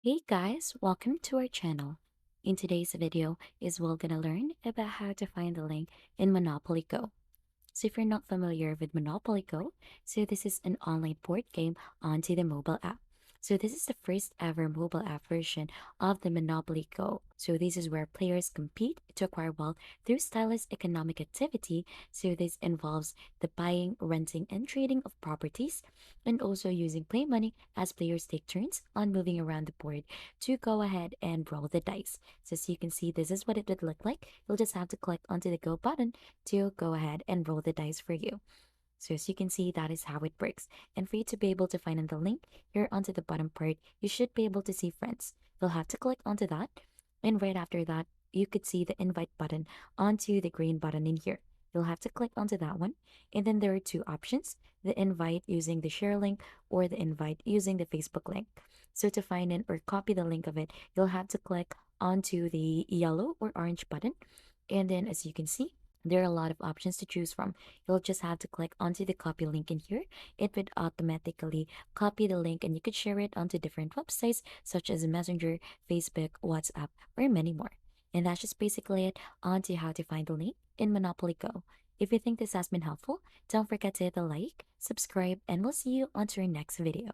Hey guys, welcome to our channel. In today's video is we're gonna learn about how to find the link in Monopoly Go. So if you're not familiar with Monopoly Go, so this is an online board game onto the mobile app. So this is the first ever mobile app version of the Monopoly Go. So this is where players compete to acquire wealth through stylus economic activity. So this involves the buying, renting, and trading of properties, and also using play money as players take turns on moving around the board to go ahead and roll the dice. So as you can see, this is what it would look like. You'll just have to click onto the go button to go ahead and roll the dice for you. So as you can see, that is how it works. And for you to be able to find the link here onto the bottom part, you should be able to see friends. You'll have to click onto that. And right after that, you could see the invite button onto the green button in here. You'll have to click onto that one. And then there are two options, the invite using the share link or the invite using the Facebook link. So to find it or copy the link of it, you'll have to click onto the yellow or orange button. And then as you can see, there are a lot of options to choose from. You'll just have to click onto the copy link in here. It would automatically copy the link and you could share it onto different websites such as Messenger, Facebook, WhatsApp, or many more. And that's just basically it onto how to find the link in Monopoly Go. If you think this has been helpful, don't forget to hit the like, subscribe, and we'll see you on to our next video.